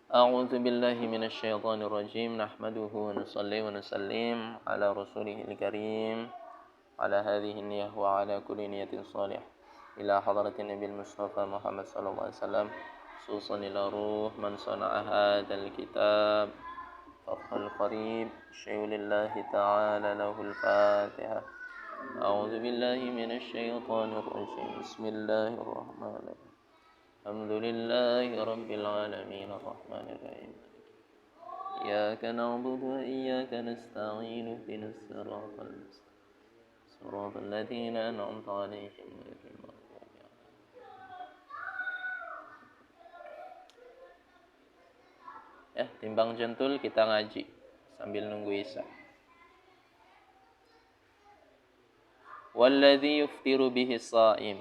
أعوذ بالله من الشيطان الرجيم نحمده ونصلي ونسلم على رسوله الكريم على هذه النية وعلى كل نية صالح إلى حضرة النبي المصطفى محمد صلى الله عليه وسلم خصوصا إلى روح من صنع هذا الكتاب فتح القريب شيء لله تعالى له الفاتحة. أعوذ بالله من الشيطان الرجيم بسم الله الرحمن الرحيم الحمد لله رب العالمين الرحمن الرحيم إياك نعبد وإياك نستعين اهدنا الصراط المستقيم صراط الذين أنعمت عليهم غير المغضوب عليهم. Timbang jentul kita ngaji sambil nunggu isya. Walladzi yuftiru bihi shaim,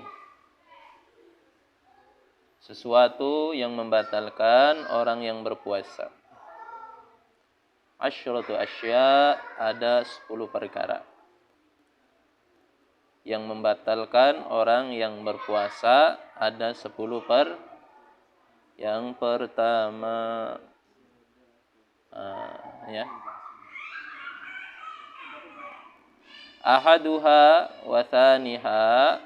sesuatu yang membatalkan orang yang berpuasa. Asyratu asya, ada 10 perkara yang membatalkan orang yang berpuasa. Ada 10 yang pertama ahaduha wa thaniha,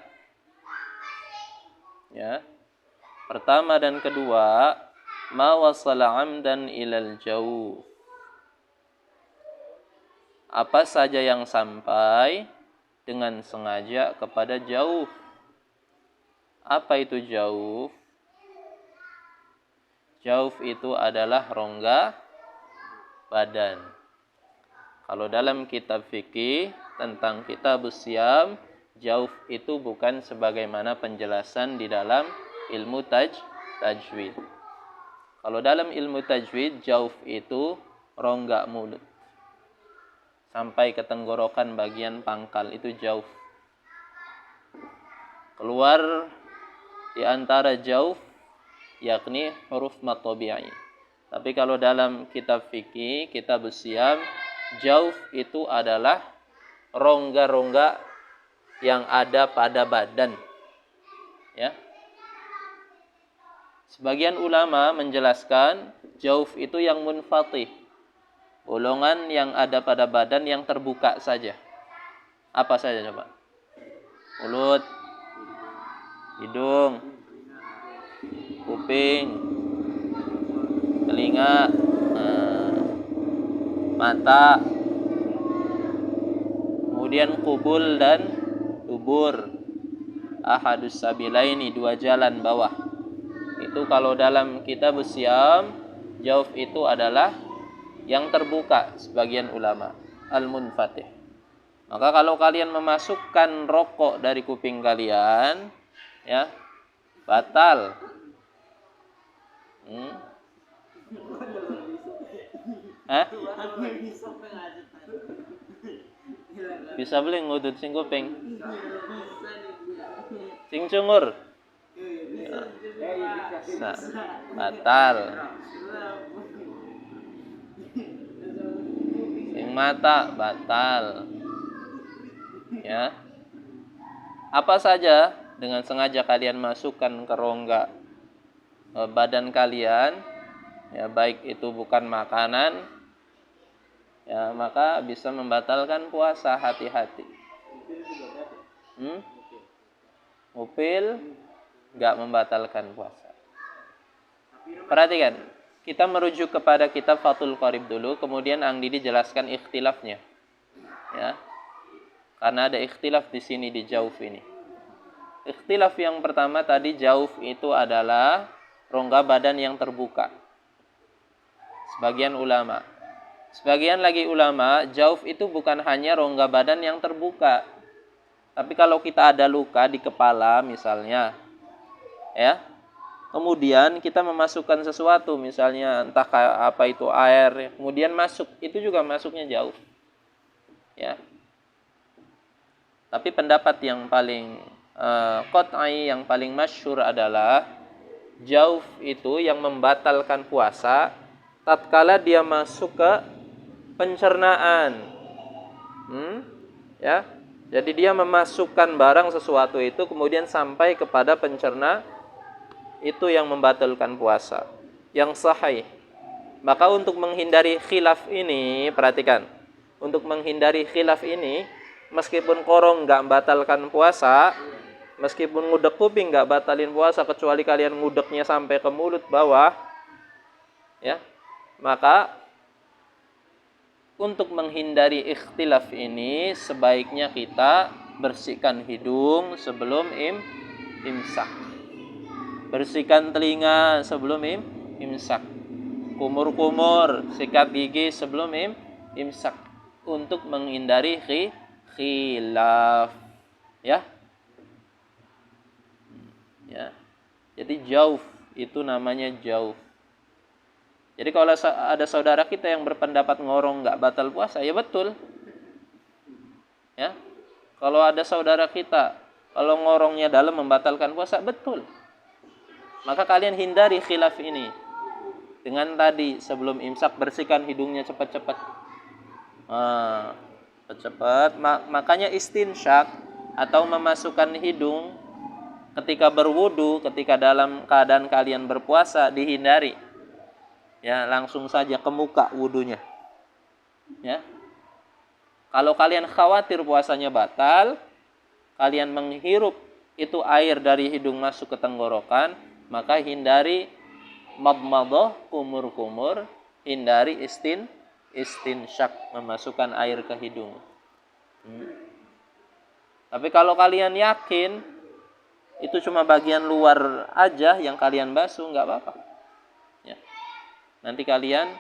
pertama dan kedua, ma wasala amdan ilal jauh, apa saja yang sampai dengan sengaja kepada jauh. Apa itu jauh? Jauh itu adalah rongga badan. Kalau dalam kitab fikih tentang kitab Siyam, jauh itu bukan sebagaimana penjelasan di dalam ilmu tajwid. Kalau dalam ilmu tajwid, jauh itu rongga mulut sampai ke tenggorokan bagian pangkal, itu jauh. Keluar di antara jauh yakni huruf mad tabi'i. Tapi kalau dalam kitab fikih, kitab Siyam, jauh itu adalah rongga-rongga yang ada pada badan. Ya. Sebagian ulama menjelaskan jauh itu yang munfatih, bolongan yang ada pada badan yang terbuka saja. Apa saja coba? Mulut, hidung, kuping, telinga, mata, kemudian kubul dan dubur. Ahadus sabilaini, 2 jalan bawah. Itu kalau dalam kitab Siyam, jauh itu adalah yang terbuka sebagian ulama, al-munfatih. Maka kalau kalian memasukkan rokok dari kuping kalian, ya, batal. Bisa beli ngudut sing kuping, sing cungur, batal. Sing mata batal. Ya. Apa saja dengan sengaja kalian masukkan ke rongga badan kalian, ya, baik itu bukan makanan, ya, maka bisa membatalkan puasa. Hati-hati. Ngupil enggak membatalkan puasa. Perhatikan, kita merujuk kepada kitab Fathul Qarib dulu, kemudian Ang Didi jelaskan ikhtilafnya. Ya. Karena ada ikhtilaf di sini di jauh ini. Ikhtilaf yang pertama tadi, jauh itu adalah rongga badan yang terbuka. Sebagian ulama. Sebagian lagi ulama, jauh itu bukan hanya rongga badan yang terbuka. Tapi kalau kita ada luka di kepala misalnya, ya, kemudian kita memasukkan sesuatu, misalnya entah apa itu air, kemudian masuk, itu juga masuknya jauh. Ya. Tapi pendapat yang paling qat'i, yang paling masyhur adalah jauh itu yang membatalkan puasa tatkala dia masuk ke pencernaan. Ya. Jadi dia memasukkan barang sesuatu itu kemudian sampai kepada itu yang membatalkan puasa. Yang sahih. Maka untuk menghindari khilaf ini, perhatikan. Untuk menghindari khilaf ini, meskipun korong nggak membatalkan puasa, meskipun ngudek kuping nggak batalin puasa, kecuali kalian ngudeknya sampai ke mulut bawah, ya, maka untuk menghindari ikhtilaf ini, sebaiknya kita bersihkan hidung sebelum imsak. Bersihkan telinga sebelum imsak. Kumur-kumur, sikat gigi sebelum imsak. Untuk menghindari khilaf. Ya. Ya. Jadi jauh, itu namanya jauh. Jadi kalau ada saudara kita yang berpendapat ngorong nggak batal puasa, ya betul. Ya. Kalau ada saudara kita, kalau ngorongnya dalam membatalkan puasa, betul. Maka kalian hindari khilaf ini. Dengan tadi sebelum imsak bersihkan hidungnya cepat-cepat. Cepat-cepat. Makanya istinsyak atau memasukkan hidung ketika berwudu, ketika dalam keadaan kalian berpuasa dihindari. Ya, langsung saja ke muka wudunya. Ya. Kalau kalian khawatir puasanya batal, kalian menghirup itu air dari hidung masuk ke tenggorokan, maka hindari madmadah, kumur-kumur, hindari istinsyak, memasukkan air ke hidung. Tapi kalau kalian yakin itu cuma bagian luar aja yang kalian basuh, nggak apa-apa. Ya. Nanti kalian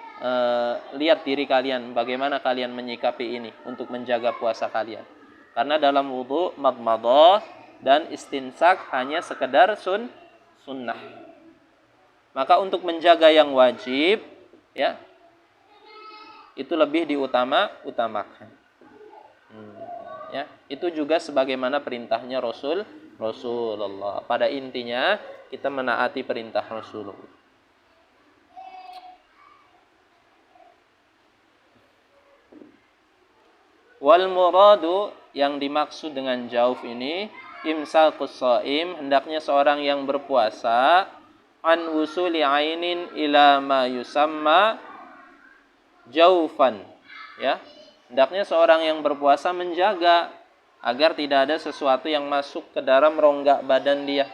lihat diri kalian, bagaimana kalian menyikapi ini untuk menjaga puasa kalian. Karena dalam wudu, madmadah dan istinsyak hanya sekedar sunnah. Maka untuk menjaga yang wajib, ya, itu lebih diutamakan. Ya, itu juga sebagaimana perintahnya Rasulullah. Pada intinya kita menaati perintah Rasulullah. Wal muradu, yang dimaksud dengan jauf ini, imsakus shaim, hendaknya seorang yang berpuasa an wusuli ainin ila ma yusamma jaufan. Ya, hendaknya seorang yang berpuasa menjaga agar tidak ada sesuatu yang masuk ke dalam rongga badan dia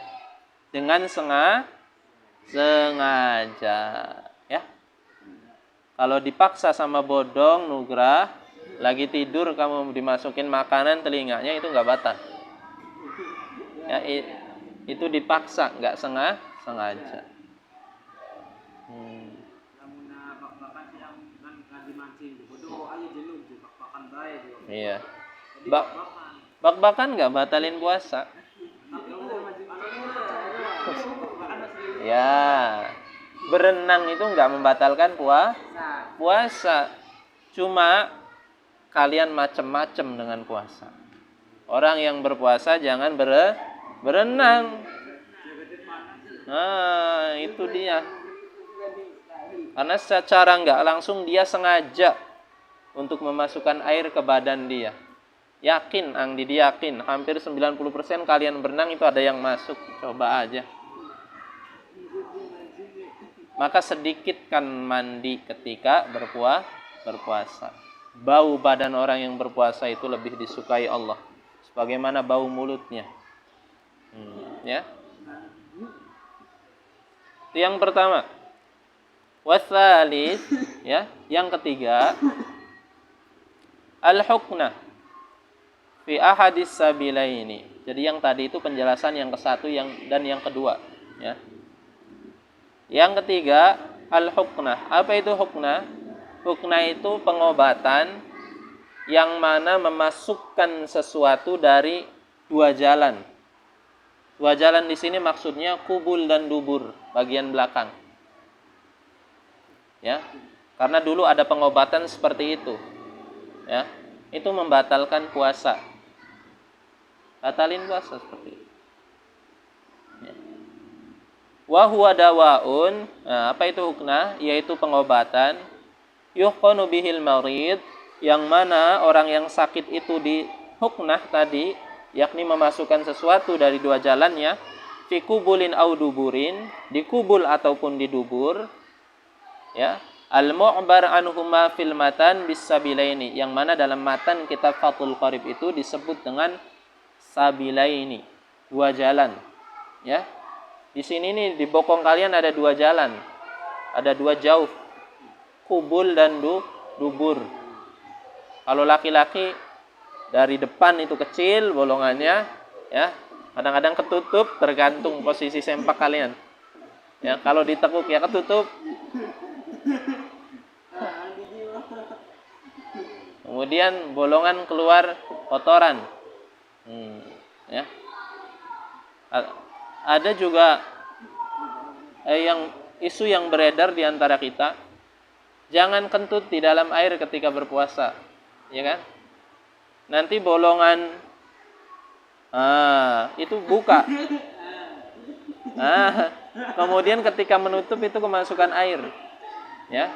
dengan sengaja. Ya, kalau dipaksa sama bodong, nugrah, lagi tidur kamu dimasukin makanan telinganya, itu nggak batal. Ya, itu dipaksa, nggak sengaja. Iya. Bak-bakan nggak batalin puasa. Ya, berenang itu nggak membatalkan puasa. Cuma kalian macem-macem dengan puasa. Orang yang berpuasa jangan berenang. Nah, itu dia. Karena secara nggak langsung dia sengaja untuk memasukkan air ke badan dia. Yakin, Angdi yakin, hampir 90% kalian berenang itu ada yang masuk. Coba aja. Maka sedikitkan mandi ketika berpuasa. Bau badan orang yang berpuasa itu lebih disukai Allah, sebagaimana bau mulutnya. Ya. Itu yang pertama. Wasalis, ya, yang ketiga, al-huknah fi ahadis sabilaini. Jadi yang tadi itu penjelasan yang ke satu dan yang kedua, ya. Yang ketiga, al-huknah. Apa itu huknah? Huknah itu pengobatan yang mana memasukkan sesuatu dari dua jalan. Dua jalan di sini maksudnya kubul dan dubur, bagian belakang. Ya. Karena dulu ada pengobatan seperti itu. Ya. Itu membatalkan puasa. Batalin puasa seperti itu. Ya. Wa huwa dawaun. Nah, apa itu huknah? Yaitu pengobatan yuhqanu bihil marid, yang mana orang yang sakit itu di huknah tadi, yakni memasukkan sesuatu dari dua jalannya, fi kubulin au duburin, di kubul ataupun di dubur, ya. Al-mu'bar anhuma fil matan bisabilaini, yang mana dalam matan kitab Fathul Qarib itu disebut dengan sabilaini, dua jalan, ya. Di sini nih di bokong kalian ada dua jalan. Ada dua jauh, kubul dan dubur. Kalau laki-laki dari depan itu kecil bolongannya, ya. Kadang-kadang ketutup tergantung posisi sempak kalian. Ya, kalau ditekuk ya ketutup. Kemudian bolongan keluar kotoran. Ya. Ada juga isu yang beredar di antara kita, jangan kentut di dalam air ketika berpuasa, ya kan? Nanti bolongan itu buka. Kemudian ketika menutup itu kemasukan air. Ya.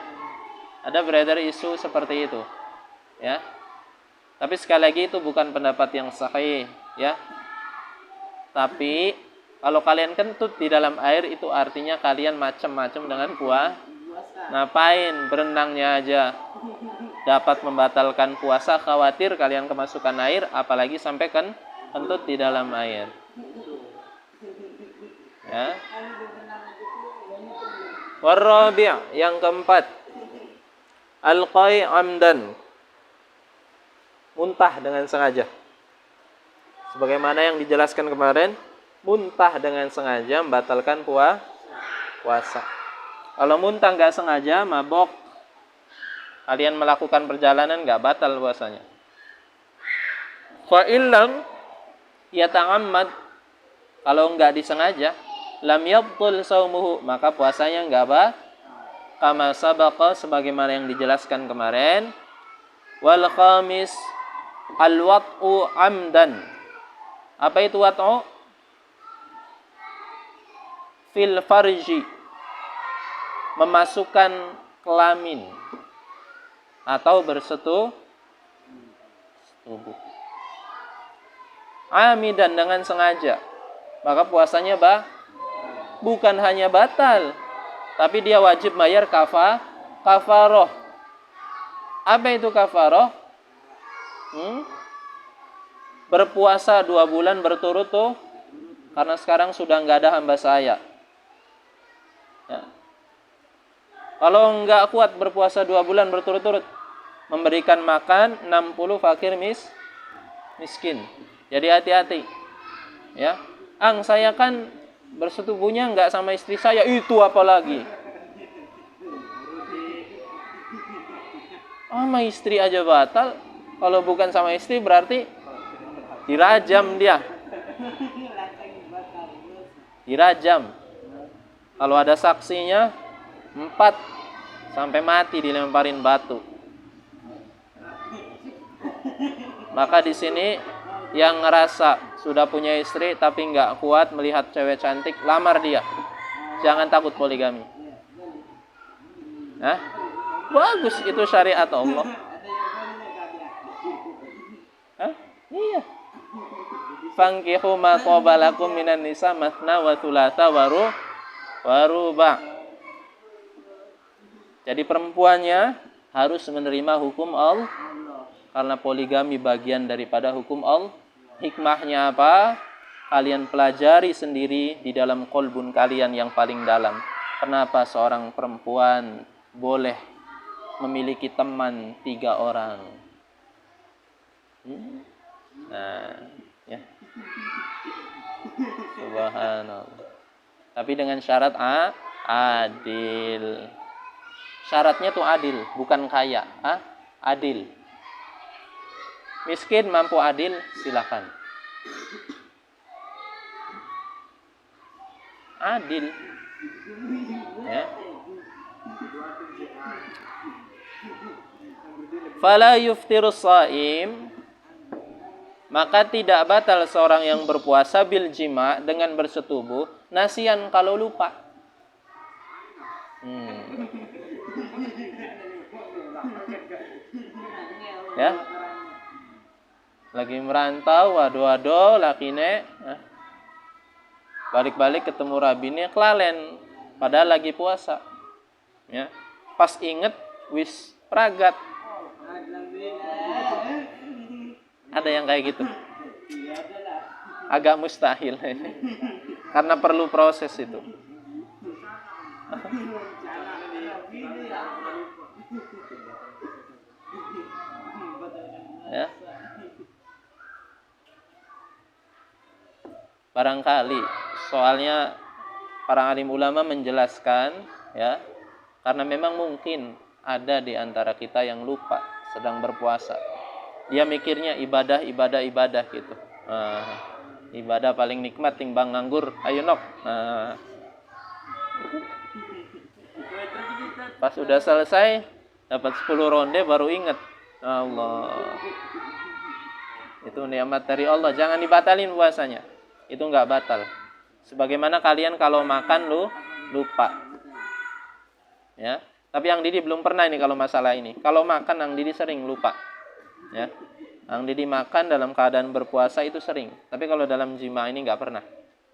Ada beredar isu seperti itu. Ya. Tapi sekali lagi itu bukan pendapat yang sahih, ya. Tapi kalau kalian kentut di dalam air itu artinya kalian macam-macam dengan puasa. Ngapain berenangnya aja dapat membatalkan puasa, khawatir kalian kemasukan air, apalagi sampai kentut di dalam air. Ya. Warabi', yang keempat, al-qai' amdan, muntah dengan sengaja. Sebagaimana yang dijelaskan kemarin, muntah dengan sengaja membatalkan puasa. Kalau muntah nggak sengaja, mabok, kalian melakukan perjalanan nggak batal puasanya. Fa illam yata'ammad, kalau nggak disengaja, lam yabtul saumuhu, maka puasanya nggak kama sabaqa, sebagaimana yang dijelaskan kemarin. Wal khamis al-wat'u amdan. Apa itu wat'u? Fil farji, memasukkan kelamin atau bersetubuh. Amidan, dengan sengaja, maka puasanya bukan hanya batal, tapi dia wajib bayar kafaroh. Apa itu kafaroh? Berpuasa 2 bulan berturut tuh, karena sekarang sudah nggak ada hamba saya. Ya. Kalau nggak kuat berpuasa 2 bulan berturut-turut, memberikan makan 60 fakir miskin. Jadi hati-hati. Ya. Saya kan bersetubuhnya nggak sama istri saya, itu apalagi. Sama istri aja batal, kalau bukan sama istri berarti dirajam dia. Dirajam. Kalau ada saksinya 4 sampai mati dilemparin batu. Maka di sini yang ngerasa sudah punya istri tapi nggak kuat melihat cewek cantik, lamar dia. Jangan takut poligami. Bagus, itu syariat Allah. Iya. Fankihu ma thaba lakum minan nisa mathna wa thulatha wa ruba'. Jadi perempuannya harus menerima hukum Allah, karena poligami bagian daripada hukum Allah. Hikmahnya apa? Kalian pelajari sendiri di dalam qalbun kalian yang paling dalam. Kenapa seorang perempuan boleh memiliki teman 3 orang? Ya. Subhanallah. Tapi dengan syarat adil. Syaratnya tuh adil, bukan kaya. Adil. Miskin mampu adil, silakan. Adil. Ya. Fala yuftirus shaim, maka tidak batal seorang yang berpuasa bil jima, dengan bersetubuh, nasian, kalau lupa. Ya. Lagi merantau, waduh lakine Balik-balik ketemu rabine kelalen, padahal lagi puasa. Ya. Pas inget wis pragat. Ada yang kayak gitu. Agak mustahil. Karena perlu proses itu. Ya. Barangkali soalnya para alim ulama menjelaskan, ya, karena memang mungkin ada di antara kita yang lupa sedang berpuasa. Dia mikirnya ibadah gitu. Ibadah paling nikmat timbang nganggur, ayo nok. Pas udah selesai dapat 10 ronde baru ingat, Allah. Itu nikmat dari Allah, jangan dibatalin puasanya. Itu enggak batal. Sebagaimana kalian kalau makan lupa. Ya. Tapi Ang Didi belum pernah ini kalau masalah ini. Kalau makan Ang Didi sering lupa. Ya. Ang Didi makan dalam keadaan berpuasa itu sering. Tapi kalau dalam jima ini enggak pernah.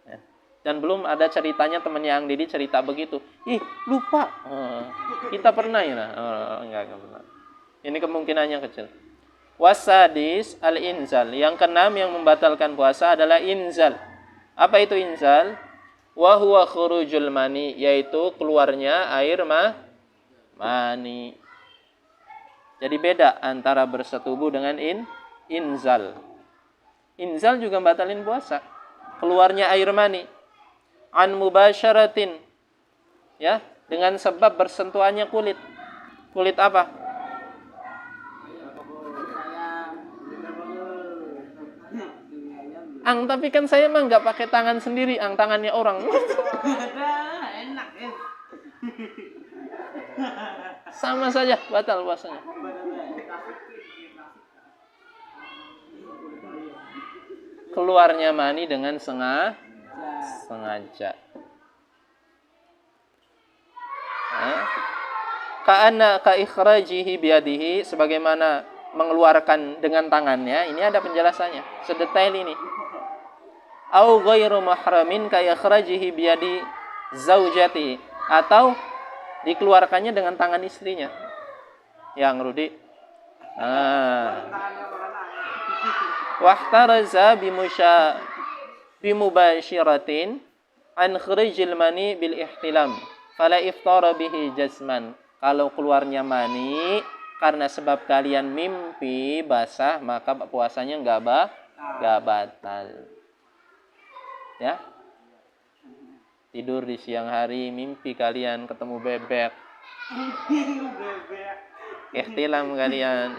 Ya. Dan belum ada ceritanya temannya Ang Didi cerita begitu. Ih, lupa. Kita pernah ya. Enggak pernah. Ini kemungkinannya kecil. Wasadis al-inzal. Yang keenam yang membatalkan puasa adalah inzal. Apa itu inzal? Wa huwa khurujul mani, yaitu keluarnya air mani. Jadi beda antara bersetubuh dengan inzal. Inzal juga batalin puasa. Keluarnya air mani. An mubasyaratin. Ya, dengan sebab bersentuhannya kulit. Kulit apa? Ang, tapi kan saya mah nggak pakai tangan sendiri, Ang, tangannya orang. Enak ya. Sama saja batal puasanya. Keluarnya mani dengan sengaja. Ka'anna ka ikhrajihi biyadihi, sebagaimana mengeluarkan dengan tangannya. Ini ada penjelasannya sedetail ini. Au ghairu mahramin ka ikhrajihi biyadi zaujati, atau dikeluarkannya dengan tangan istrinya. Yang Rudi. Wahtaraza bimubashiratin an khrijil mani bil ihtilam fala iftara bihi jazman. Kalau keluarnya mani karena sebab kalian mimpi basah, maka puasanya enggak batal. Ya. Tidur di siang hari, mimpi kalian ketemu bebek. Ihtilam kalian,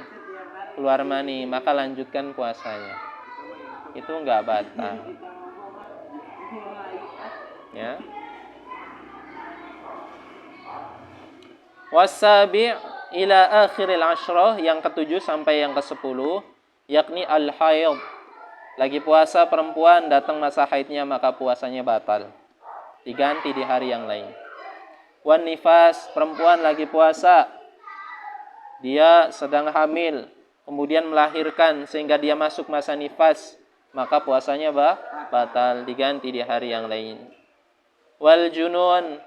keluar mani, maka lanjutkan puasanya. Itu enggak batal. Ya. Wasabi' ila akhiril ashrah, yang ke-7 sampai yang ke-10, yakni al-haid. Lagi puasa perempuan, datang masa haidnya, maka puasanya batal. Diganti di hari yang lain. Wan nifas, perempuan lagi puasa, dia sedang hamil, kemudian melahirkan sehingga dia masuk masa nifas, maka puasanya batal, diganti di hari yang lain. Wal junun,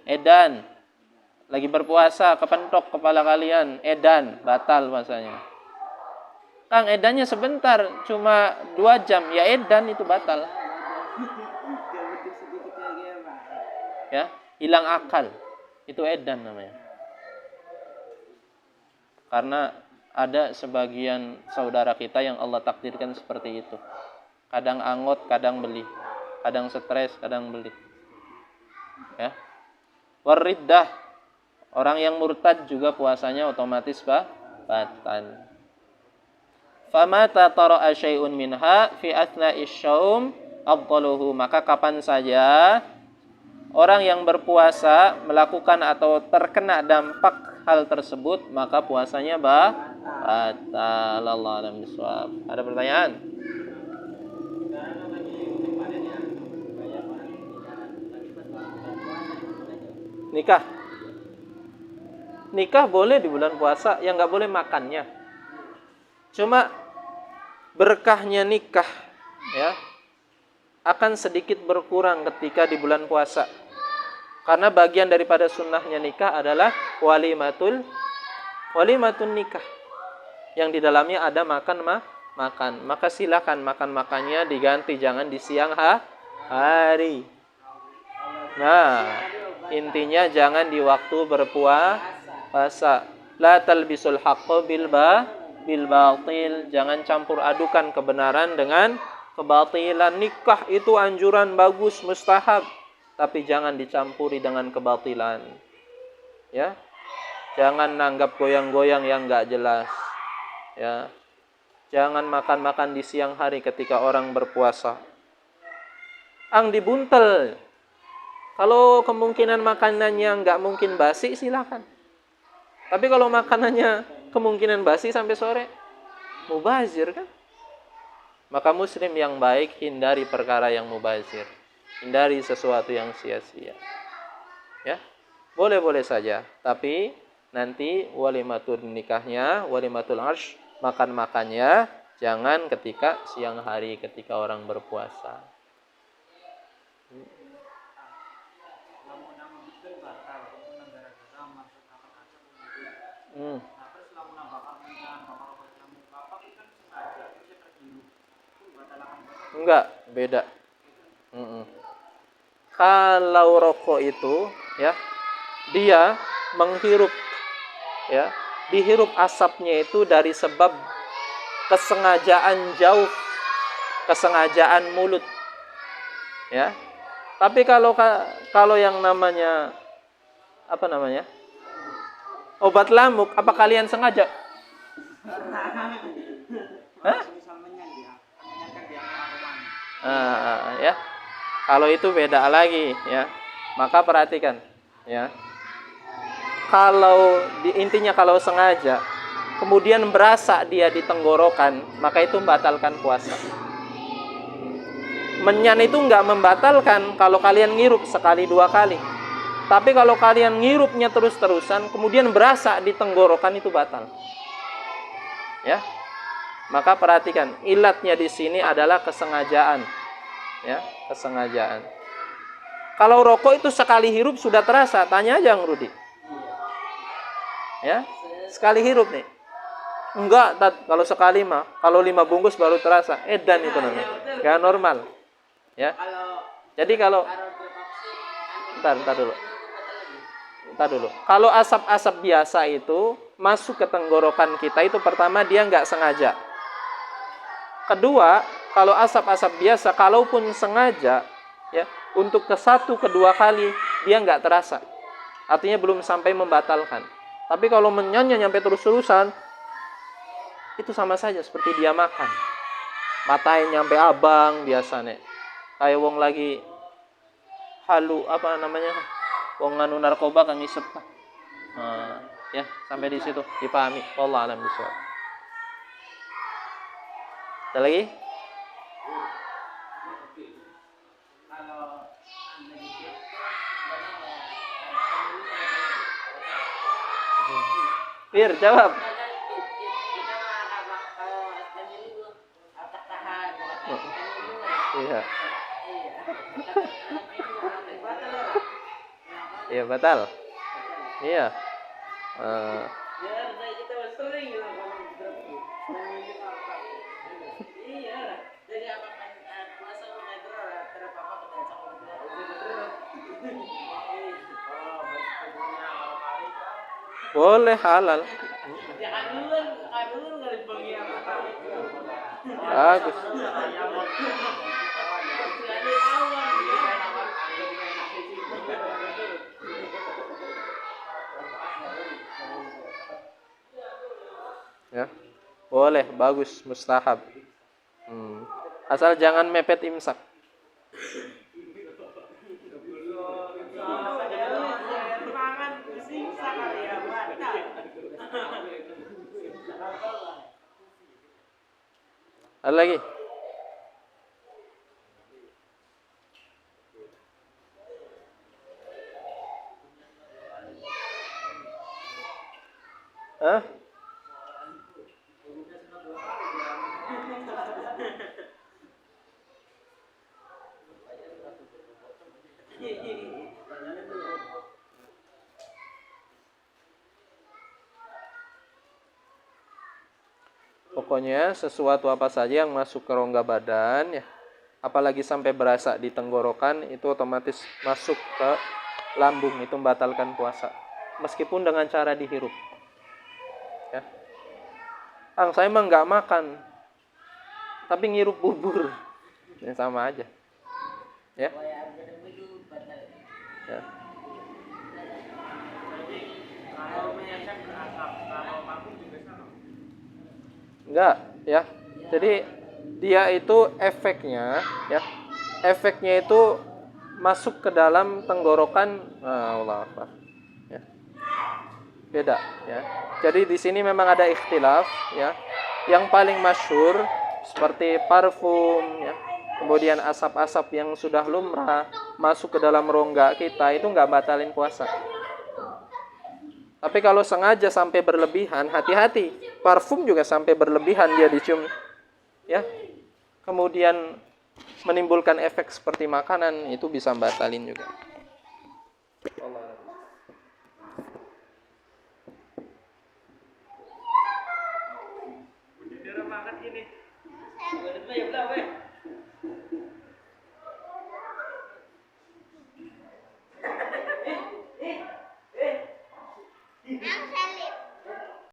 edan, lagi berpuasa, kepentok kepala kalian, edan, batal puasanya. Kang, edannya sebentar, cuma 2 jam, ya edan itu batal. Ya, hilang akal. Itu edan namanya. Karena ada sebagian saudara kita yang Allah takdirkan seperti itu. Kadang angot, kadang beli. Kadang stres, kadang beli. Ya. Wariddah, orang yang murtad juga puasanya otomatis batal. Famata tara'a syai'un minha fi athna'is syaum abtaluhu, maka kapan saja orang yang berpuasa melakukan atau terkena dampak hal tersebut, maka puasanya batal. Allahu a'lam bishawab. Ada pertanyaan? Nikah boleh di bulan puasa, yang nggak boleh makannya. Cuma berkahnya nikah, ya, akan sedikit berkurang ketika di bulan puasa. Karena bagian daripada sunnahnya nikah adalah walimatun nikah. Yang di dalamnya ada makan. Maka silakan makan-makannya diganti, jangan di siang hari. Nah, intinya jangan di waktu berpuasa. La talbisul haqqo bil batil. Jangan campur adukan kebenaran dengan kebatilan. Nikah itu anjuran bagus, mustahab, tapi jangan dicampuri dengan kebatilan. Ya. Jangan nanggap goyang-goyang yang enggak jelas. Ya. Jangan makan-makan di siang hari ketika orang berpuasa. Ang dibuntel. Kalau kemungkinan makanannya enggak mungkin basi, silakan. Tapi kalau makanannya kemungkinan basi sampai sore, mubazir kan? Maka muslim yang baik hindari perkara yang mubazir. Hindari sesuatu yang sia-sia. Ya. Boleh-boleh saja, tapi nanti walimatul nikahnya, walimatul arsh, makan-makannya jangan ketika siang hari ketika orang berpuasa. Enggak, beda. Kalau rokok itu ya, dia menghirup ya, dihirup asapnya itu dari sebab kesengajaan jauh, kesengajaan mulut. Ya. Tapi kalau yang namanya apa namanya? Obat lamuk, apa kalian sengaja? Hah? Ya. Kalau itu beda lagi ya. Maka perhatikan ya. Kalau intinya kalau sengaja kemudian berasa dia di tenggorokan, maka itu membatalkan puasa. Menyan itu enggak membatalkan kalau kalian ngirup sekali dua kali. Tapi kalau kalian ngirupnya terus-terusan kemudian berasa di tenggorokan, itu batal. Ya. Maka perhatikan, ilatnya di sini adalah kesengajaan. Ya, kesengajaan. Kalau rokok itu sekali hirup sudah terasa, tanya aja Rudi. Ya, sekali hirup nih. Enggak, kalau sekali mah, kalau 5 bungkus baru terasa. Edan itu namanya. Enggak normal. Ya. Jadi kalau Bentar dulu. Kalau asap-asap biasa itu masuk ke tenggorokan kita, itu pertama dia enggak sengaja. Kedua, kalau asap-asap biasa, kalaupun sengaja, ya, untuk ke satu, kedua kali, dia nggak terasa. Artinya belum sampai membatalkan. Tapi kalau menyanyi nyampe terus-terusan, itu sama saja seperti dia makan. Matanya nyampe abang biasanya. Kayak wong lagi halu, apa namanya? Wong nganu narkoba kan ngisep. Ya, sampai di situ dipahami. Wallahu a'lam bishawab. Ada lagi? Bir, jawab. Iya. Iya, batal. Iya. Boleh halal. Bagus. Ya. Boleh, bagus, mustahab. Asal jangan mepet imsak. Ada lagi? Hah? pokoknya sesuatu apa saja yang masuk ke rongga badan ya, apalagi sampai berasa di tenggorokan, itu otomatis masuk ke lambung, itu membatalkan puasa meskipun dengan cara dihirup ya. Saya emang nggak makan tapi ngirup bubur ya, sama aja ya. Ya. Enggak ya. Jadi dia itu efeknya ya. Efeknya itu masuk ke dalam tenggorokan. Allah Akbar. Ya. Beda ya. Jadi di sini memang ada ikhtilaf ya. Yang paling masyhur seperti parfum ya. Kemudian asap-asap yang sudah lumrah masuk ke dalam rongga kita itu nggak batalin puasa. Tapi kalau sengaja sampai berlebihan, hati-hati. Parfum juga sampai berlebihan dia dicium ya. Kemudian menimbulkan efek seperti makanan, itu bisa batalin juga. Allah.